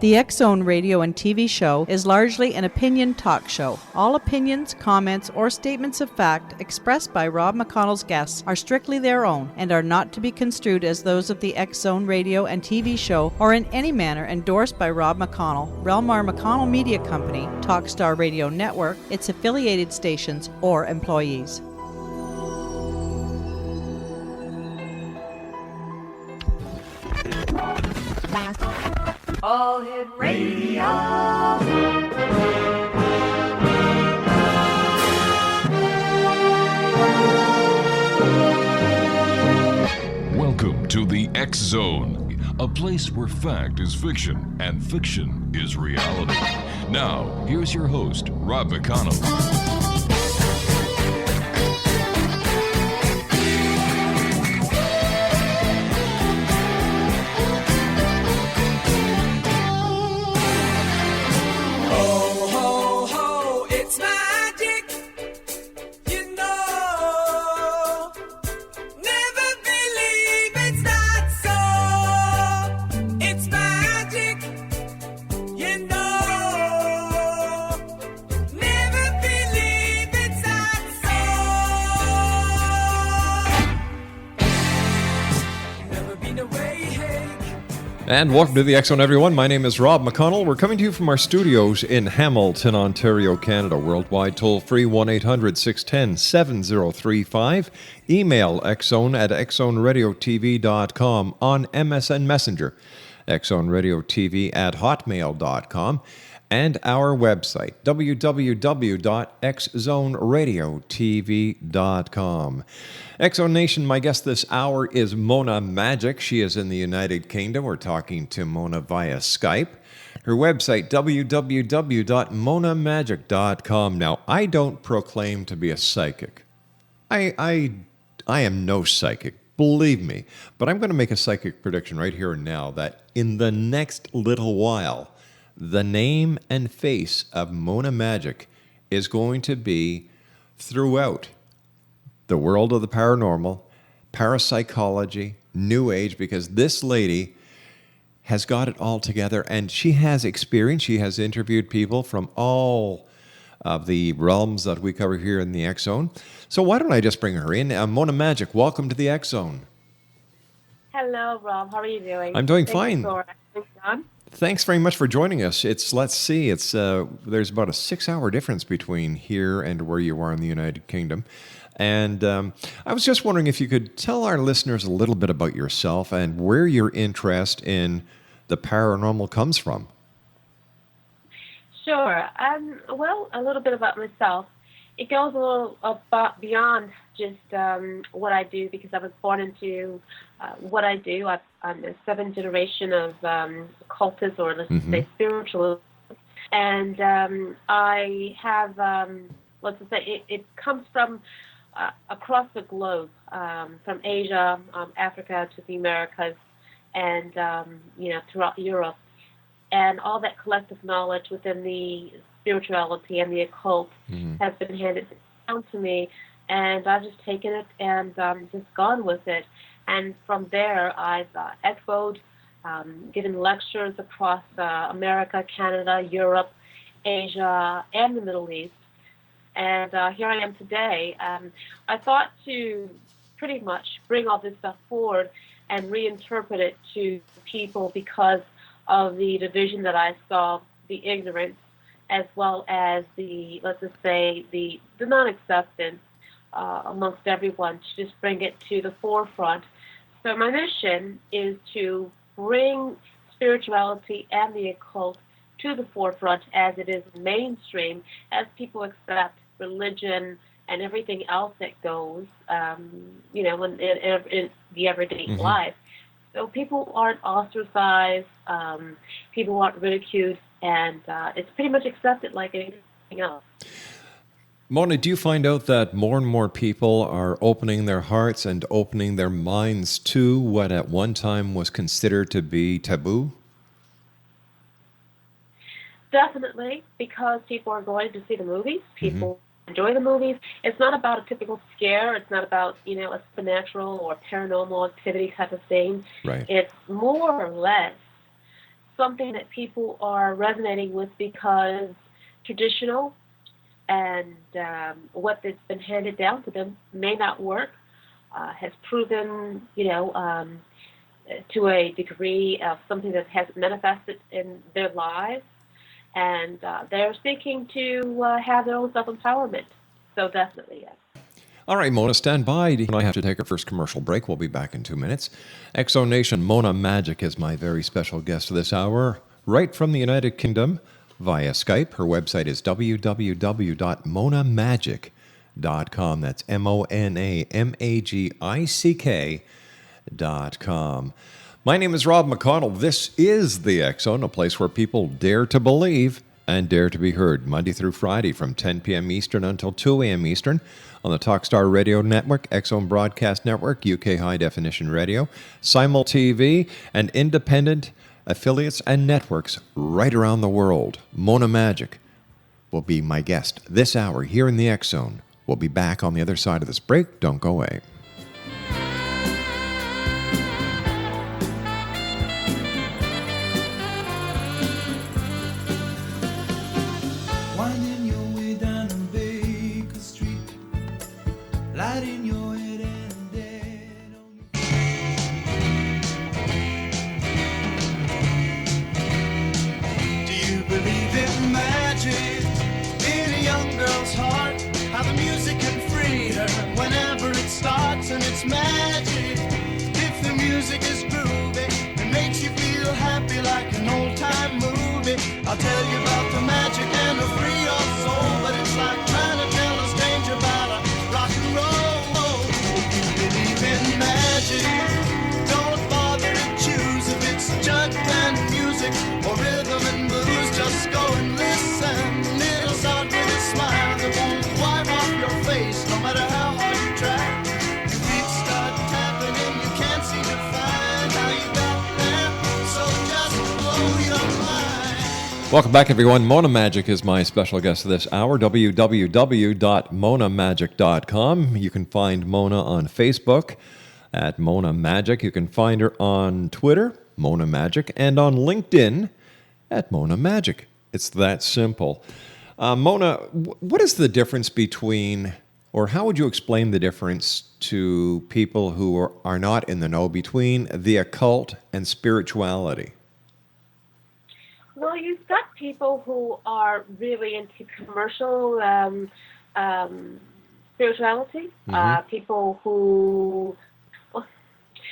The X-Zone radio and TV show is largely an opinion talk show. All opinions, comments, or statements of fact expressed by Rob McConnell's guests are strictly their own and are not to be construed as those of the X-Zone radio and TV show or in any manner endorsed by Rob McConnell, Relmar McConnell Media Company, Talkstar Radio Network, its affiliated stations, or employees. All Hit Radio. Welcome to the X Zone, a place where fact is fiction and fiction is reality. Now, here's your host, Rob McConnell. And welcome to the X-Zone, everyone. My name is Rob McConnell. We're coming to you from our studios in Hamilton, Ontario, Canada. Worldwide toll-free 1-800-610-7035. Email xzone at xzoneradiotv.com on MSN Messenger. xzoneradiotv at hotmail.com. And our website, www.xzoneradiotv.com. X-Zone Nation, my guest this hour is Mona Magick. She is in the United Kingdom. We're talking to Mona via Skype. Her website, www.monamagic.com. Now, I don't proclaim to be a psychic. I am no psychic, believe me. But I'm going to make a psychic prediction right here and now that in the next little while, the name and face of Mona Magick is going to be throughout the world of the paranormal, parapsychology, New Age, because this lady has got it all together and she has experience. She has interviewed people from all of the realms that we cover here in the X-Zone. So why don't I just bring her in? Mona Magick, welcome to the X-Zone. Hello, Rob. How are you doing? I'm doing fine. Thanks, John. Thanks very much for joining us. There's about a 6-hour difference between here and where you are in the United Kingdom. And I was just wondering if you could tell our listeners a little bit about yourself and where your interest in the paranormal comes from. Sure. Well, a little bit about myself. It goes a little beyond just what I do because I was born into what I do. I'm a seventh generation of occultists, or let's say spiritualists. And I have, let's just say, it comes from across the globe, from Asia, Africa to the Americas, and throughout Europe, and all that collective knowledge within the spirituality and the occult has been handed down to me, and I've just taken it and just gone with it. And from there, I've expoed, given lectures across America, Canada, Europe, Asia, and the Middle East. And here I am today. I thought to pretty much bring all this stuff forward and reinterpret it to people because of the division that I saw, the ignorance, as well as the, let's just say, the non-acceptance amongst everyone, to just bring it to the forefront. So my mission is to bring spirituality and the occult to the forefront as it is mainstream, as people accept religion and everything else that goes, in the everyday life. So people aren't ostracized, people aren't ridiculed, and it's pretty much accepted like anything else. Mona, do you find out that more and more people are opening their hearts and opening their minds to what at one time was considered to be taboo? Definitely, because people are going to see the movies. People enjoy the movies. It's not about a typical scare. It's not about, a supernatural or paranormal activity type of thing. Right. It's more or less something that people are resonating with because traditional and what that's been handed down to them may not work, has proven, to a degree of something that hasn't manifested in their lives, and they're seeking to have their own self-empowerment. So definitely, yes. All right, Mona, stand by. I have to take our first commercial break. We'll be back in 2 minutes. Exo Nation, Mona Magick is my very special guest this hour, right from the United Kingdom via Skype. Her website is www.monamagick.com. That's MONAMAGICK.com. My name is Rob McConnell. This is The Exxon, a place where people dare to believe and dare to be heard, Monday through Friday from 10 p.m. Eastern until 2 a.m. Eastern on the Talkstar Radio Network, Exxon Broadcast Network, UK High Definition Radio, Simul TV, and independent affiliates and networks right around the world. Mona Magick will be my guest this hour here in the Exxon. We'll be back on the other side of this break. Don't go away. Magic. If the music is groovy, it makes you feel happy like an old-time movie. I'll tell you about the magic and the free your soul, but it's like trying to tell a stranger about a rock and roll. If you believe in magic, don't bother to choose if it's jug band music or rhythm and blues. Just go and listen. It'll start with a smile that won't wipe off your face, no matter how hard you try. Welcome back, everyone. Mona Magick is my special guest this hour. www.monamagick.com. You can find Mona on Facebook at Mona Magick. You can find her on Twitter, Mona Magick, and on LinkedIn at Mona Magick. It's that simple. Mona, what is the difference between, or how would you explain the difference to people who are not in the know between the occult and spirituality? Well, you've got people who are really into commercial spirituality. People who, well,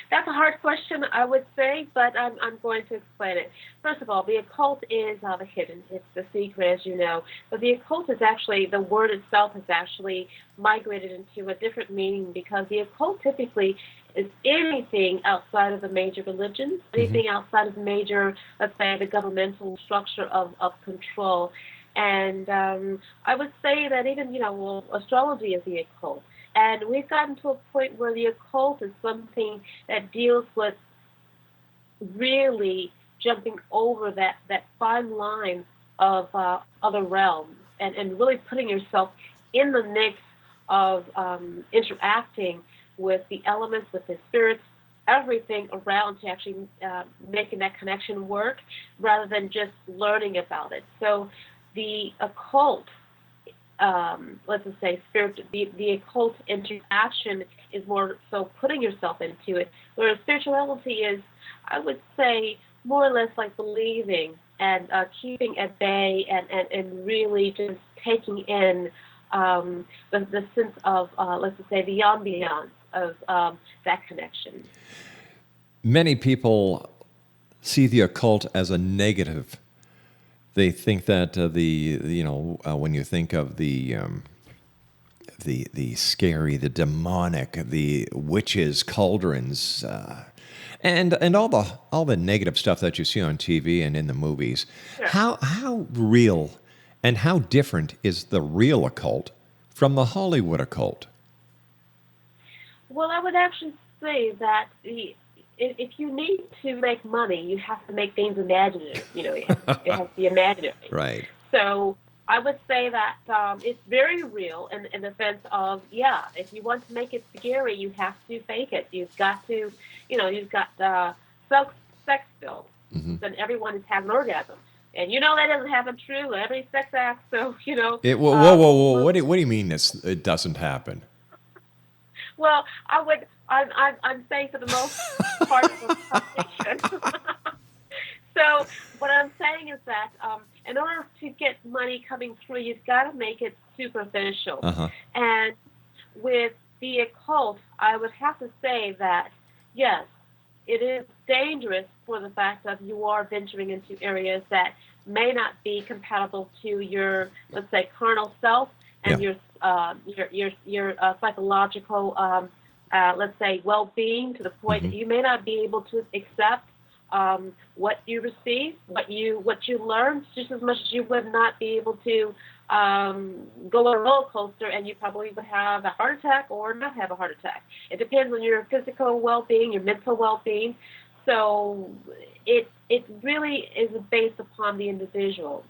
that's a hard question, I would say, but I'm going to explain it. First of all, the occult is the hidden. It's the secret, as you know. But the occult is actually, the word itself has actually migrated into a different meaning, because the occult typically is anything outside of the major religions, anything outside of the major, let's say, the governmental structure of control. And I would say that even, astrology is the occult. And we've gotten to a point where the occult is something that deals with really jumping over that fine line of other realms and really putting yourself in the mix of interacting with the elements, with the spirits, everything around to actually making that connection work rather than just learning about it. So the occult, let's just say the occult interaction is more so putting yourself into it, whereas spirituality is, I would say, more or less like believing and keeping at bay and really just taking in the sense of, let's just say, the ambiance of that connection. Many people see the occult as a negative. They think that when you think of the scary, the demonic, the witches, cauldrons, and all the negative stuff that you see on TV and in the movies. Sure. How real and how different is the real occult from the Hollywood occult? Well, I would actually say that if you need to make money, you have to make things imaginative. It has to be imaginative. Right. So I would say that it's very real in the sense of, if you want to make it scary, you have to fake it. You've got to, you've got sex bills. then everyone is having an orgasm. And that doesn't happen true every sex act. So whoa! What do you mean it doesn't happen? Well, I'm saying for the most part of the conversation. So what I'm saying is that in order to get money coming through, you've got to make it superficial. And with the occult, I would have to say that, yes, it is dangerous for the fact that you are venturing into areas that may not be compatible to your, let's say, carnal self and your psychological, let's say, well-being, to the point that you may not be able to accept what you receive, what you learn, just as much as you would not be able to go on a roller coaster, and you probably would have a heart attack or not have a heart attack. It depends on your physical well-being, your mental well-being. So it really is based upon the individual.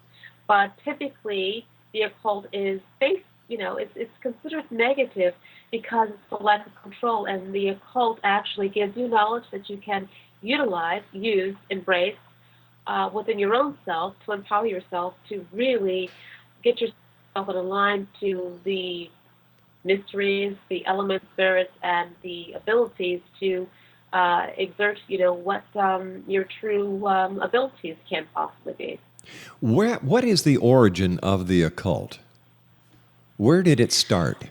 But typically, the occult is based, it's considered negative because it's a lack of control, and the occult actually gives you knowledge that you can utilize, use, embrace within your own self to empower yourself to really get yourself in line to the mysteries, the elements, spirits, and the abilities to exert, what your true abilities can possibly be. What is the origin of the occult? Where did it start?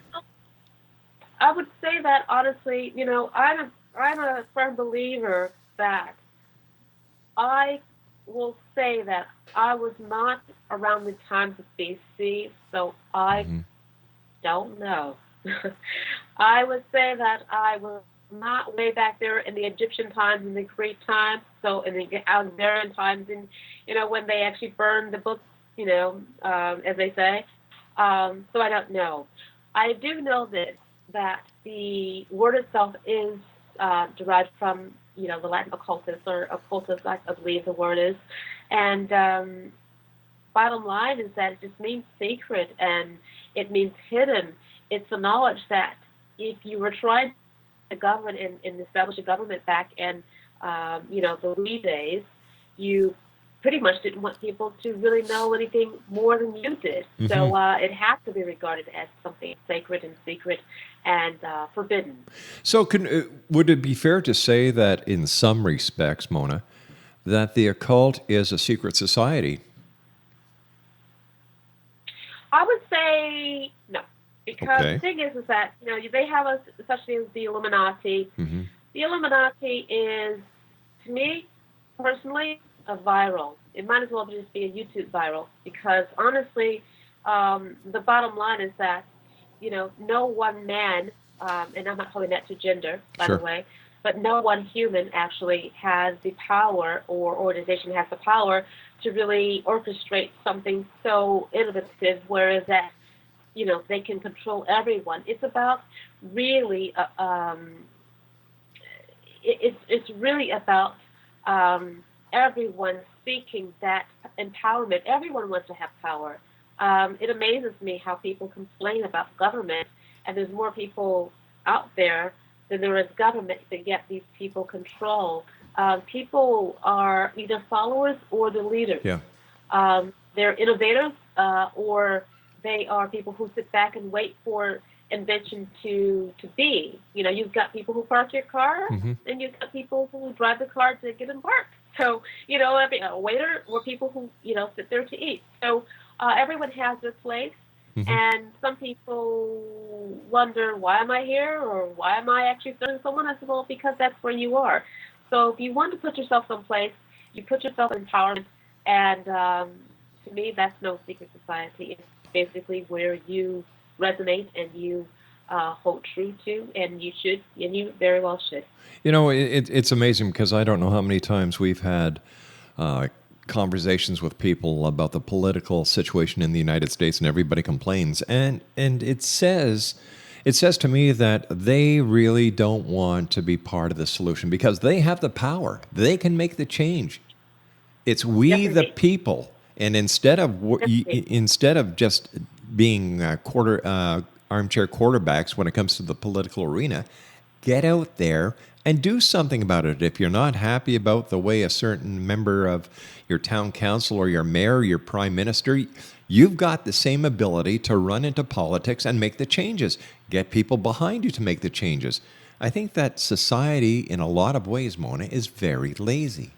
I would say that honestly, I'm a firm believer that I will say that I was not around the times of BC, so I don't know. I would say that I was not way back there in the Egyptian times and the Greek times, so in the Alexandrian times, and when they actually burned the books, as they say. So I don't know. I do know that the word itself is derived from the Latin occultus, or occultus, I believe the word is. And bottom line is that it just means secret, and it means hidden. It's the knowledge that if you were trying to govern and establish a government back in, the Lee days, you pretty much didn't want people to really know anything more than you did. So it has to be regarded as something sacred and secret and forbidden. So would it be fair to say that in some respects, Mona, that the occult is a secret society? I would say no, because Okay. the thing is that they have especially the Illuminati. The Illuminati is, to me personally, a viral. It might as well just be a YouTube viral, because honestly, the bottom line is that no one man, and I'm not calling that to gender, by Sure. the way, but no one human actually has the power, or organization has the power to really orchestrate something so innovative, whereas that they can control everyone. It's about really it's really about everyone seeking that empowerment. Everyone wants to have power. It amazes me how people complain about government, and there's more people out there than there is government, but yet these people control. People are either followers or the leaders. Yeah. They're innovators, or they are people who sit back and wait for invention to be. You've got people who park your car, and you've got people who drive the car to get embarked. So, a waiter, or people who, sit there to eat. So everyone has their place, and some people wonder, why am I here, or why am I actually serving someone? I said, well, because that's where you are. So if you want to put yourself someplace, you put yourself in empowerment, and to me, that's no secret society. It's basically where you resonate and you hold true to, and you should, and you very well should. It's amazing, because I don't know how many times we've had conversations with people about the political situation in the United States, and everybody complains, and it says to me that they really don't want to be part of the solution, because they have the power. They can make the change. It's we, the people, and instead of just being armchair quarterbacks when it comes to the political arena, get out there and do something about it. If you're not happy about the way a certain member of your town council or your mayor, your prime minister, you've got the same ability to run into politics and make the changes. Get people behind you to make the changes. I think that society, in a lot of ways, Mona, is very lazy.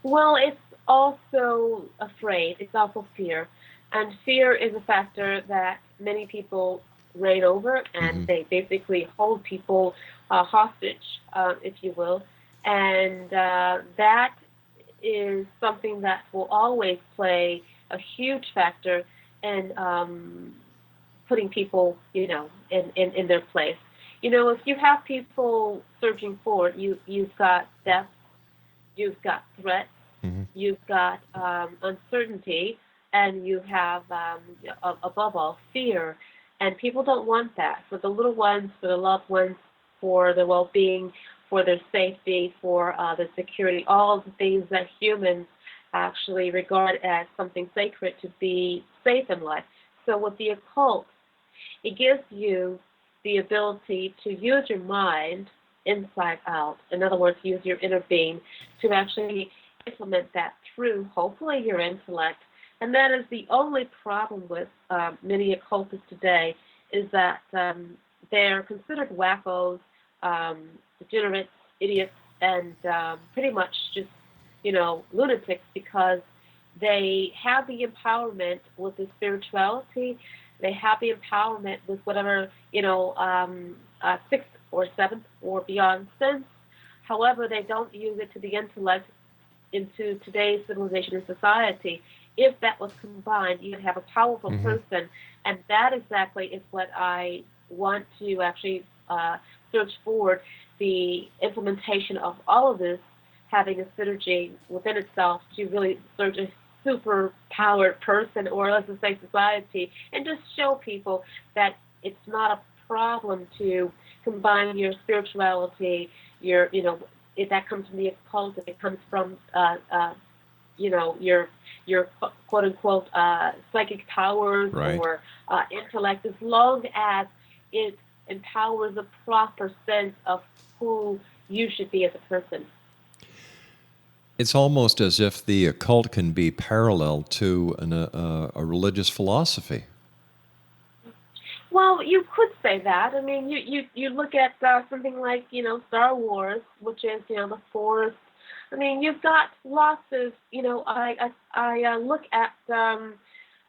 Well, it's also afraid. It's also fear. And fear is a factor that many people reign over, and they basically hold people hostage, if you will. And that is something that will always play a huge factor in putting people, in their place. If you have people surging forward, you've got death, you've got threats, you've got uncertainty, and you have, above all, fear. And people don't want that for the little ones, for the loved ones, for their well-being, for their safety, for their security, all the things that humans actually regard as something sacred to be safe in life. So with the occult, it gives you the ability to use your mind inside out. In other words, use your inner being to actually implement that through, hopefully, your intellect. And that is the only problem with many occultists today, is that they're considered wackos, degenerates, idiots, and pretty much just, lunatics, because they have the empowerment with the spirituality. They have the empowerment with whatever, sixth or seventh or beyond sense. However, they don't use it to the intellect into today's civilization and society. If that was combined, you'd have a powerful person, and that exactly is what I want to actually search forward, the implementation of all of this, having a synergy within itself to really search a super-powered person, or let's just say society, and just show people that it's not a problem to combine your spirituality, if that comes from the occult, if it comes from your quote unquote psychic powers, right, or intellect, as long as it empowers a proper sense of who you should be as a person. It's almost as if the occult can be parallel to a religious philosophy. Well, you could say that. I mean, you look at something like Star Wars, which is the Force. I mean, you've got lots of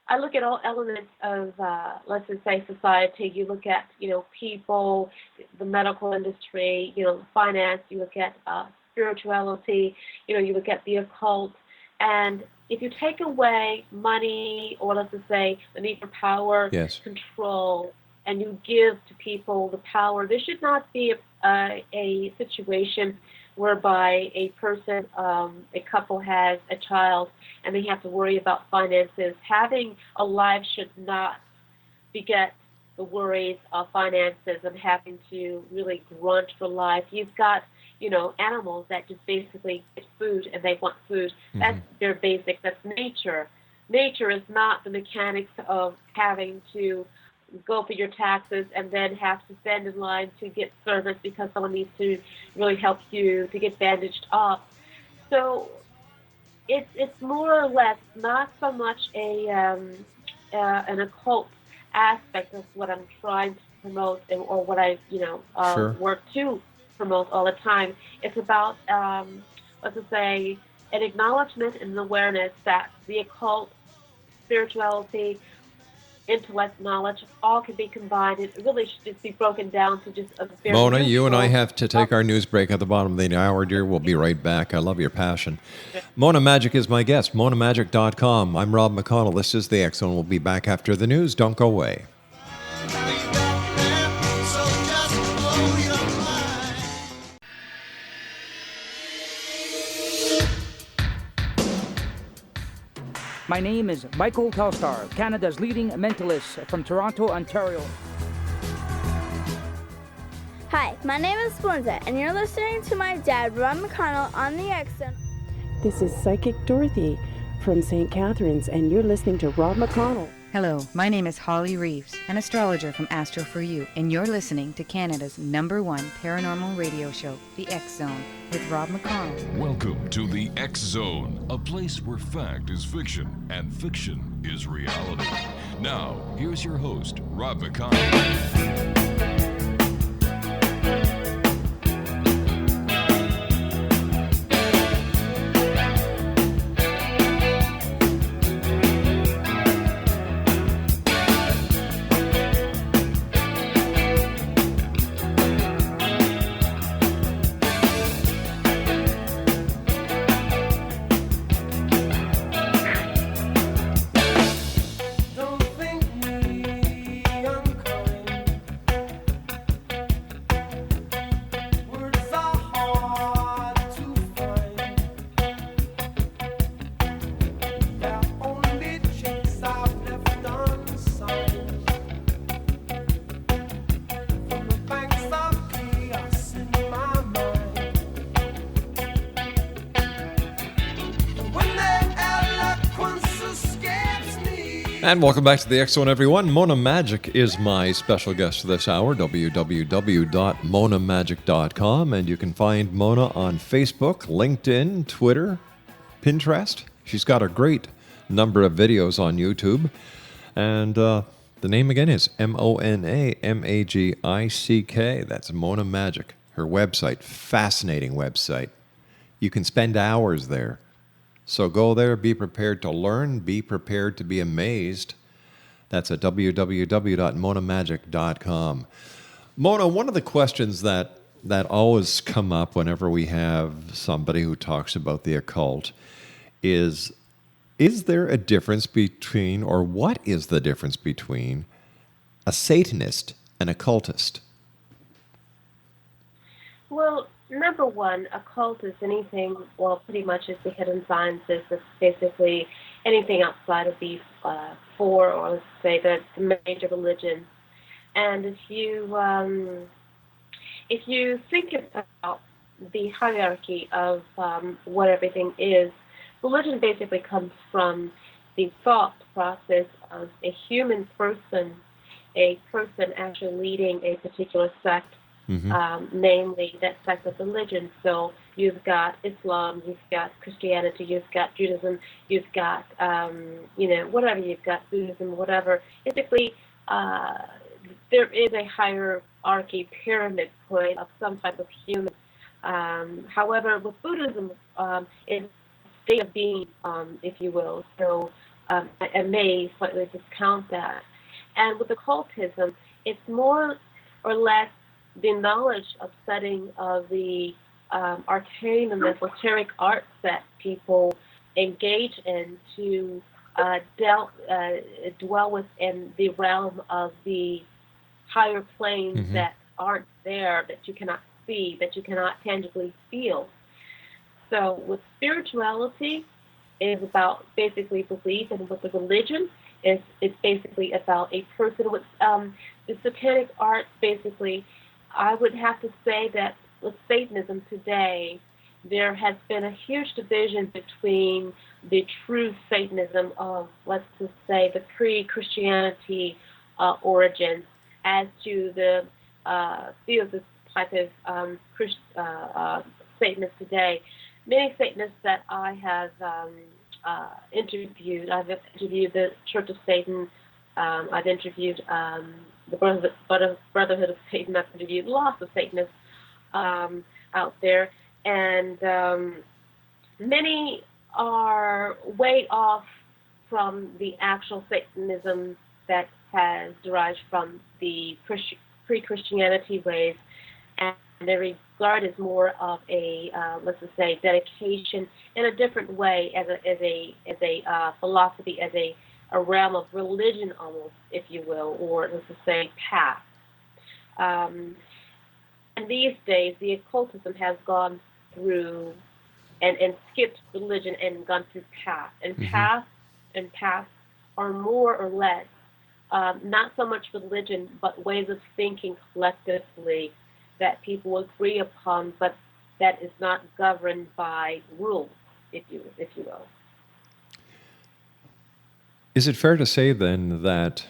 I look at all elements of let's just say society. You look at people, the medical industry, finance. You look at spirituality. You look at the occult, and if you take away money, or let's just say the need for power, yes, control, and you give to people the power, there should not be a situation whereby a person, a couple has a child, and they have to worry about finances. Having a life should not beget the worries of finances and having to really grunt for life. You've got, animals that just basically get food and they want food. That's their basic. That's nature. Nature is not the mechanics of having to go for your taxes and then have to stand in line to get service because someone needs to really help you to get bandaged up. So it's more or less not so much an occult aspect of what I'm trying to promote or what I sure, work to promote all the time. It's about let's just say an acknowledgement and an awareness that the occult, spirituality, intellect, knowledge, all can be combined. It really should just be broken down to just a very Mona, you and I have to take our news break at the bottom of the hour, dear. We'll be right back. I love your passion. Mona Magick is my guest, monamagic.com. I'm Rob McConnell. This is The X Zone. We'll be back after the news. Don't go away. My name is Michael Telstar, Canada's leading mentalist from Toronto, Ontario. Hi, my name is Splenda, and you're listening to my dad, Rob McConnell, on the X Zone. This is Psychic Dorothy from St. Catharines, and you're listening to Rob McConnell. Hello, my name is Holly Reeves, an astrologer from Astro For You, and you're listening to Canada's #1 paranormal radio show, The X Zone, with Rob McConnell. Welcome to the X Zone, a place where fact is fiction and fiction is reality. Now, here's your host, Rob McConnell. And welcome back to the X Zone, everyone. Mona Magick is my special guest this hour, www.monamagic.com. And you can find Mona on Facebook, LinkedIn, Twitter, Pinterest. She's got a great number of videos on YouTube. And the name again is MonaMagick. That's Mona Magick. Her website, fascinating website. You can spend hours there. So go there, be prepared to learn, be prepared to be amazed. That's at www.monamagic.com. Mona, one of the questions that always come up whenever we have somebody who talks about the occult is there a difference between, or what is the difference between, a Satanist and occultist? Well, number one, occult is anything, well, pretty much it's the hidden sciences. It's basically anything outside of these four, or let's say the major religions. And if you think about the hierarchy of what everything is, religion basically comes from the thought process of a human person, a person actually leading a particular sect. Namely that sect of religion. So you've got Islam, you've got Christianity, you've got Judaism, you've got, whatever, you've got Buddhism, whatever. Basically, there is a hierarchy pyramid point of some type of human. However, with Buddhism, it's a state of being, if you will. So I may slightly discount that. And with occultism, it's more or less the knowledge of studying of the arcane and esoteric arts that people engage in to dwell within the realm of the higher planes that aren't there, that you cannot see, that you cannot tangibly feel. So with spirituality, it is about basically belief, and with the religion, it's basically about a person. With the satanic arts, basically, I would have to say that with Satanism today, there has been a huge division between the true Satanism of, let's just say, the pre-Christianity origins as to the theosist type of Satanists today. Many Satanists that I have interviewed, I've interviewed the Church of Satan, I've interviewed the Brotherhood of Satan. I've interviewed lots of Satanists out there, and many are way off from the actual Satanism that has derived from the pre-Christianity ways, and they regard as more of a, let's just say, dedication in a different way, as a philosophy, as a realm of religion almost, if you will, or let's just say path. And these days, the occultism has gone through and skipped religion and gone through path. And paths are more or less not so much religion, but ways of thinking collectively that people agree upon, but that is not governed by rules, if you will. Is it fair to say then that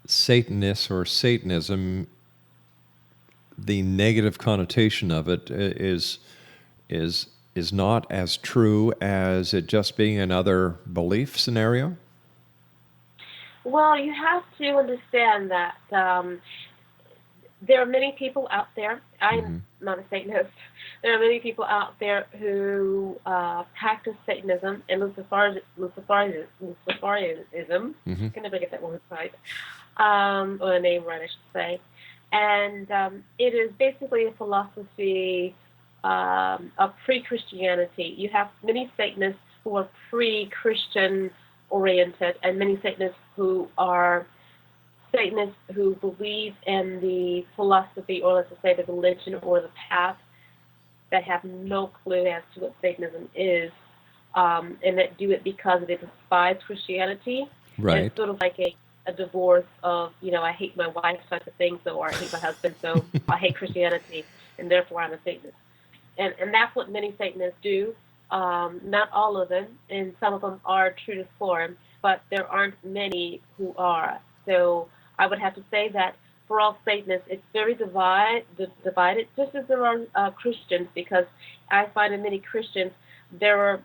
Satanists or Satanism, the negative connotation of it is not as true as it just being another belief scenario? Well, you have to understand that there are many people out there. I'm not a Satanist. There are many people out there who practice Satanism and Luciferianism. Can never get that word right, or the name right, I should say. And it is basically a philosophy of pre-Christianity. You have many Satanists who are pre-Christian oriented, and many Satanists who are Satanists who believe in the philosophy, or let's just say the religion or the path, that have no clue as to what Satanism is, and that do it because they despise Christianity. Right. And it's sort of like a divorce of, I hate my wife type of thing, or I hate my husband, so I hate Christianity, and therefore I'm a Satanist. And that's what many Satanists do. Not all of them, and some of them are true to form, but there aren't many who are. So I would have to say that for all Satanists, it's very divided, just as there are Christians, because I find in many Christians, there are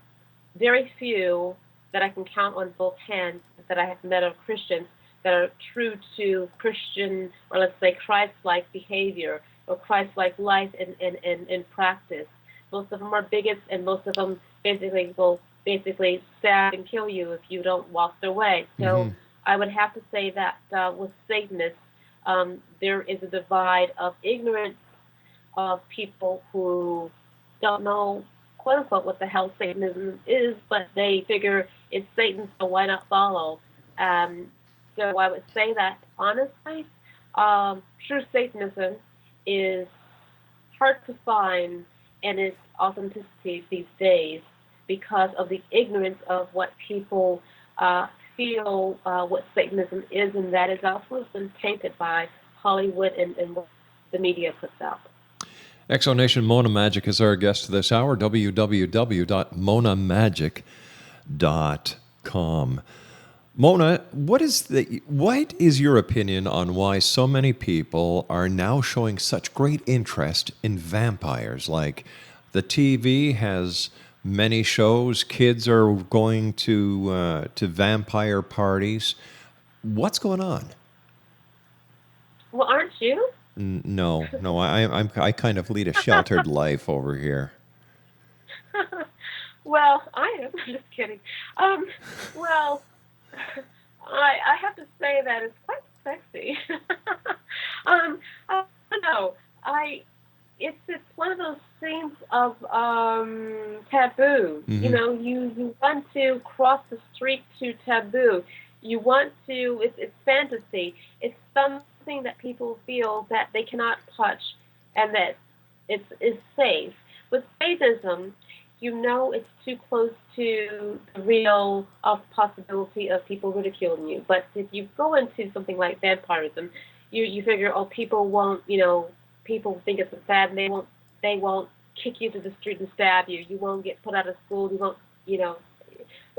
very few that I can count on both hands that I have met of Christians that are true to Christian, or let's say Christ-like behavior, or Christ-like life and practice. Most of them are bigots, and most of them basically will stab and kill you if you don't walk their way. So I would have to say that with Satanists, there is a divide of ignorance of people who don't know, quote unquote, what the hell Satanism is, but they figure it's Satan, so why not follow? So I would say that, honestly, true Satanism is hard to find in its authenticity these days because of the ignorance of what people feel what Satanism is, and that is also been tainted by Hollywood and what the media puts out. Exonation Mona Magick is our guest this hour. www.monamagic.com. Mona, what is your opinion on why so many people are now showing such great interest in vampires? Like, the TV has many shows. Kids are going to vampire parties. What's going on? Well, aren't you? No. I kind of lead a sheltered life over here. Well, I am. I'm just kidding. Well, I have to say that it's quite sexy. I don't know. It's one of those things of taboo. You want to cross the street to taboo. You want to. It's fantasy. It's something that people feel that they cannot touch, and that it's safe. With Satanism, it's too close to the real possibility of people ridiculing you. But if you go into something like vampirism, you figure, people won't, people think it's bad, and they won't kick you to the street and stab you. You won't get put out of school. You won't, the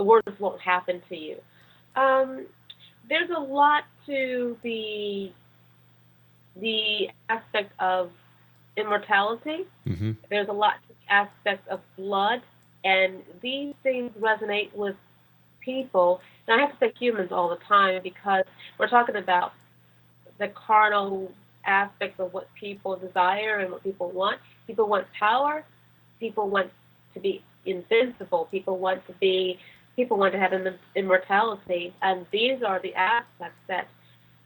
worst won't happen to you. There's a lot to the aspect of immortality. Mm-hmm. There's a lot to the aspect of blood, and these things resonate with people. And I have to say humans all the time, because we're talking about the carnal aspects of what people desire and what people want. People want power. People want to be invincible. People want to have immortality, and these are the aspects that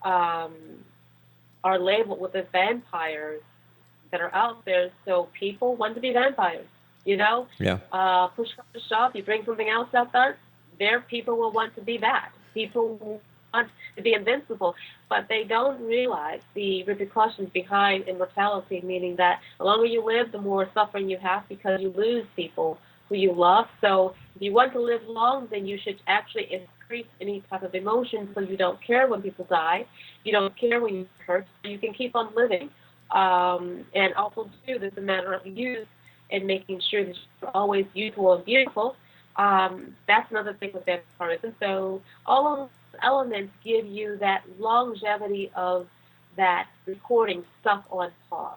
are labeled with the vampires that are out there. So people want to be vampires. Yeah. Push up to shove, you bring something else out there people will want to be that. People want to be invincible, but they don't realize the repercussions behind immortality, meaning that the longer you live, the more suffering you have, because you lose people who you love. So if you want to live long, then you should actually increase any type of emotion, so you don't care when people die. You don't care when you hurt. So you can keep on living. And also, too, there's a matter of youth and making sure that you're always youthful and beautiful. That's another thing with vampirism. So all of those elements give you that longevity of that recording stuff on pause.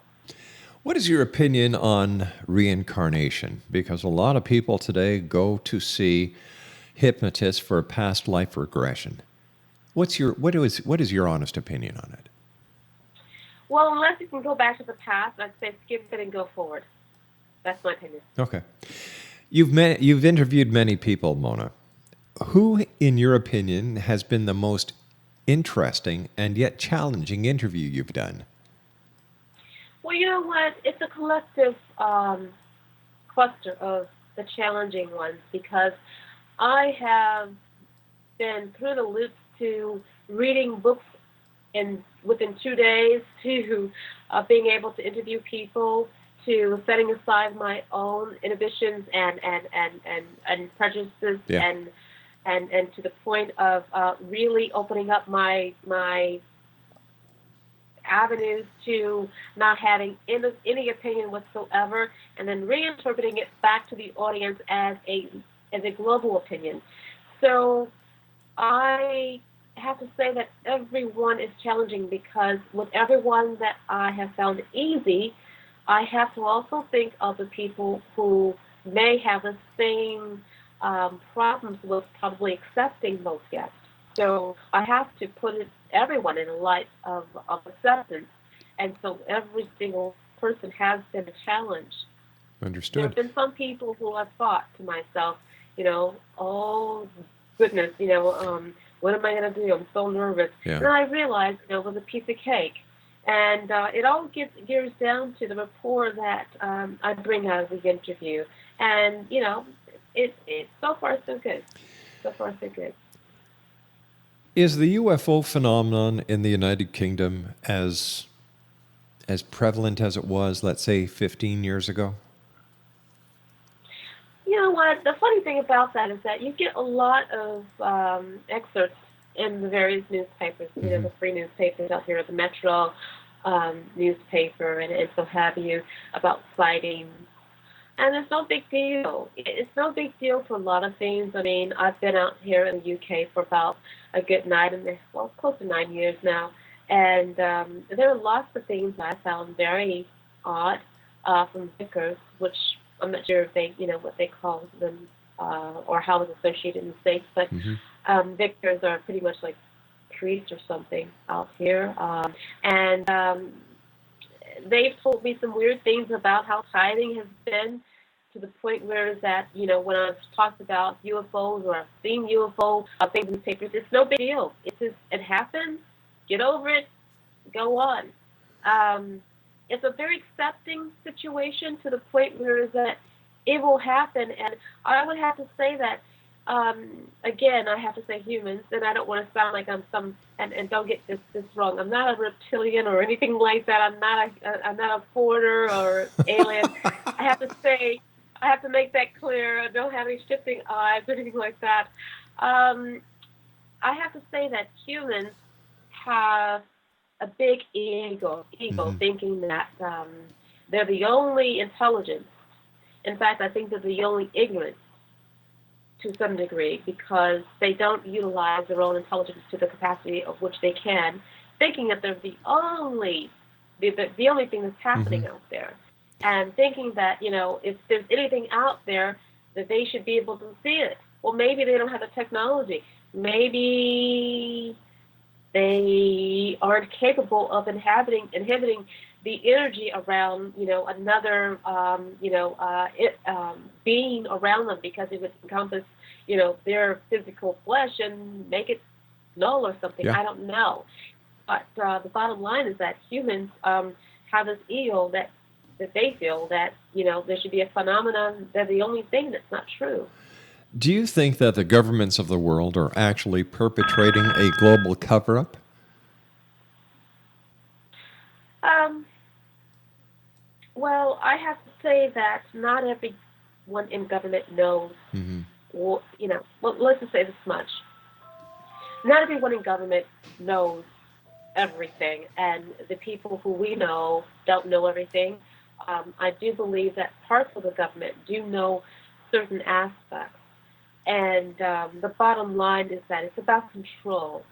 What is your opinion on reincarnation? Because a lot of people today go to see hypnotists for a past life regression. What is your honest opinion on it? Well, unless you can go back to the past, I'd say skip it and go forward. That's my opinion. Okay. You've interviewed many people, Mona. Who, in your opinion, has been the most interesting and yet challenging interview you've done? Well, you know what? It's a collective cluster of the challenging ones, because I have been through the loops to reading books within 2 days, to being able to interview people, to setting aside my own inhibitions and prejudices, Yeah. and to the point of really opening up my avenues to not having any opinion whatsoever, and then reinterpreting it back to the audience as a global opinion. So I have to say that everyone is challenging, because with everyone that I have found easy, I have to also think of the people who may have the same problems with probably accepting those guests. So I have to put everyone in a light of acceptance, and so every single person has been a challenge. Understood. There have been some people who have thought to myself, oh goodness, what am I going to do? I'm so nervous. Yeah. And I realized, it was a piece of cake. And it all gears down to the rapport that I bring out of the interview. And, it's so far so good. So far so good. Is the UFO phenomenon in the United Kingdom as prevalent as it was, let's say, 15 years ago? You know what? The funny thing about that is that you get a lot of excerpts in the various newspapers, the free newspapers out here, the Metro newspaper, and so have you, about sightings. And it's no big deal. It's no big deal for a lot of things. I mean, I've been out here in the UK for about a good close to 9 years now. And there are lots of things I found very odd from vicars, which I'm not sure if they, what they call them or how it's associated in the States, but vicars are pretty much like priests or something out here. And they've told me some weird things about how tithing has been, to the point where is that, when I've talked about UFOs or I've seen UFO things in the papers, it's no big deal. It happens, get over it, go on. It's a very accepting situation, to the point where is that it will happen. And I would have to say that, again, I have to say humans, and I don't want to sound like I'm and don't get this wrong. I'm not a reptilian or anything like that. I'm not a foreigner or alien. I have to make that clear. I don't have any shifting eyes or anything like that. I have to say that humans have a big ego, thinking that they're the only intelligence. In fact, I think they're the only ignorance to some degree, because they don't utilize their own intelligence to the capacity of which they can, thinking that they're the only thing that's happening out there, and thinking that, if there's anything out there, that they should be able to see it. Well, maybe they don't have the technology. Maybe they aren't capable of inhibiting the energy around, another, being around them, because it would encompass, their physical flesh and make it null or something. Yeah. I don't know. But the bottom line is that humans have this ego that they feel that, there should be a phenomenon. They're the only thing that's not true. Do you think that the governments of the world are actually perpetrating a global cover-up? Well, I have to say that not everyone in government knows. Well, let's just say this much. Not everyone in government knows everything, and the people who we know don't know everything. I do believe that parts of the government do know certain aspects. And the bottom line is that it's about control.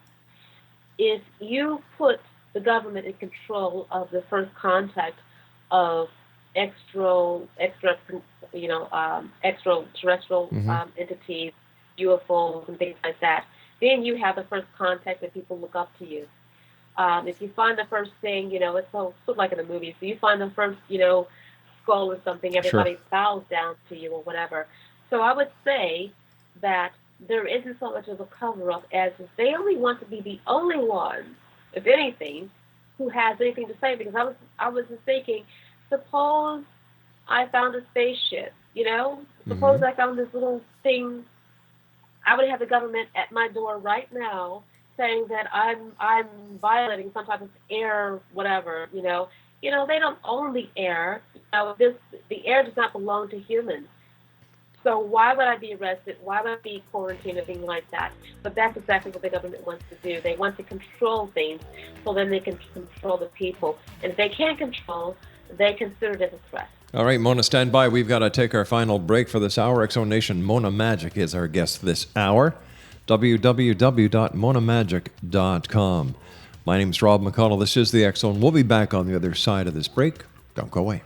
If you put the government in control of the first contact of extraterrestrial entities, UFOs, and things like that, then you have the first contact that people look up to you. If you find the first thing, it's sort of like in the movies. So you find the first, skull or something, everybody bows down to you or whatever. So I would say that there isn't so much of a cover-up as if they only want to be the only ones, if anything, who has anything to say. Because I was just thinking, suppose I found a spaceship, Suppose I found this little thing. I would have the government at my door right now saying that I'm violating some type of air, whatever, They don't own the air. The air does not belong to humans. So why would I be arrested? Why would I be quarantined or anything like that? But that's exactly what the government wants to do. They want to control things so then they can control the people. And if they can't control, they consider it as a threat. All right, Mona, stand by. We've got to take our final break for this hour. X-Zone Nation, Mona Magick is our guest this hour. www.monamagic.com. My name's Rob McConnell. This is the X-Zone. We'll be back on the other side of this break. Don't go away.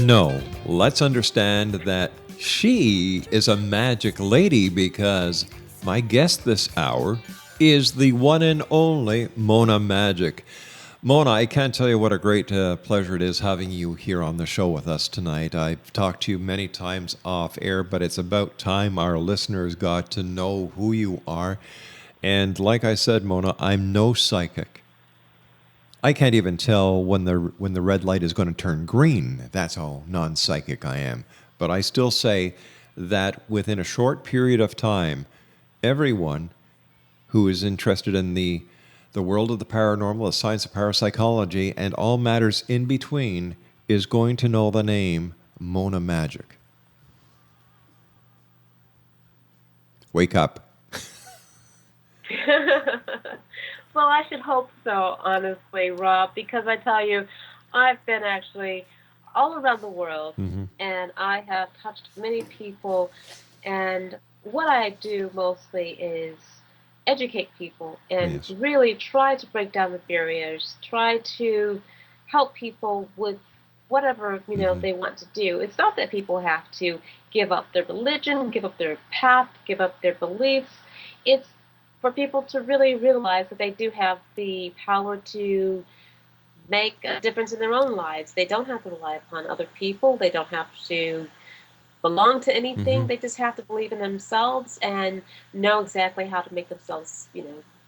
No, let's understand that she is a magic lady because my guest this hour is the one and only Mona Magick. Mona, I can't tell you what a great pleasure it is having you here on the show with us tonight. I've talked to you many times off air, but it's about time our listeners got to know who you are. And like I said, Mona, I'm no psychic. I can't even tell when the red light is going to turn green. That's how non-psychic I am. But I still say that within a short period of time, everyone who is interested in the world of the paranormal, the science of parapsychology, and all matters in between is going to know the name Mona Magick. Wake up. Well, I should hope so, honestly, Rob, because I tell you, I've been actually all around the world, and I have touched many people, and what I do mostly is educate people and really try to break down the barriers, try to help people with whatever, they want to do. It's not that people have to give up their religion, give up their path, give up their beliefs. It's for people to really realize that they do have the power to make a difference in their own lives. They don't have to rely upon other people. They don't have to belong to anything. They just have to believe in themselves and know exactly how to make themselves,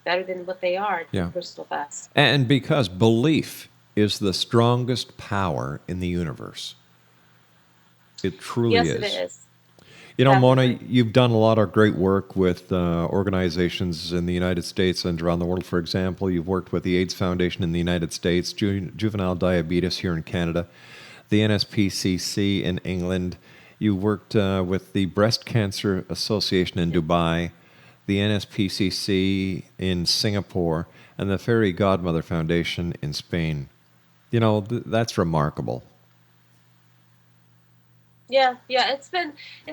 better than what they are, their personal best. And because belief is the strongest power in the universe. It truly is. Yes, it is. Mona, you've done a lot of great work with organizations in the United States and around the world. For example, you've worked with the AIDS Foundation in the United States, Juvenile Diabetes here in Canada, the NSPCC in England. You worked with the Breast Cancer Association in Dubai, the NSPCC in Singapore, and the Fairy Godmother Foundation in Spain. That's remarkable. Yeah, it's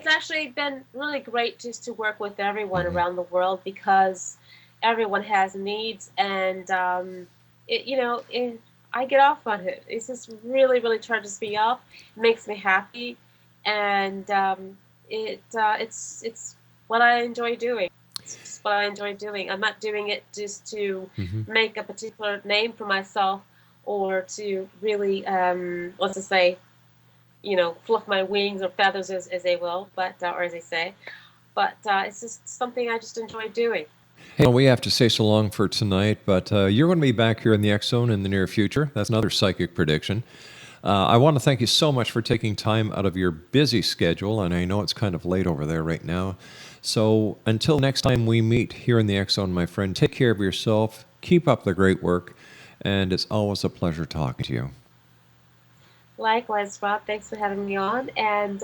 actually been really great just to work with everyone around the world because everyone has needs, and I get off on it. It's just really, really charges me up. It makes me happy, and it's what I enjoy doing. It's just what I enjoy doing. I'm not doing it just to make a particular name for myself or to really, let's just say, fluff my wings or feathers, as they will, but or as they say. But it's just something I just enjoy doing. Hey, we have to say so long for tonight, but you're going to be back here in the X Zone in the near future. That's another psychic prediction. I want to thank you so much for taking time out of your busy schedule, and I know it's kind of late over there right now. So until next time we meet here in the X Zone, my friend, take care of yourself, keep up the great work, and it's always a pleasure talking to you. Likewise, Rob. Thanks for having me on. And,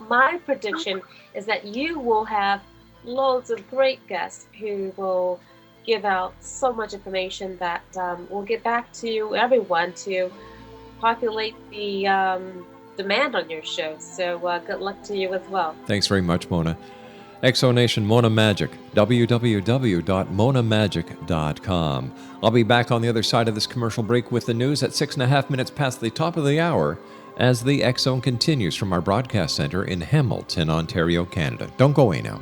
my prediction is that you will have loads of great guests who will give out so much information that will get back to everyone to populate the demand on your show. So good luck to you as well. Thanks very much, Mona. Exonation Mona Magick, www.monamagic.com. I'll be back on the other side of this commercial break with the news at 6.5 minutes past the top of the hour as the X Zone continues from our broadcast center in Hamilton, Ontario, Canada. Don't go away now.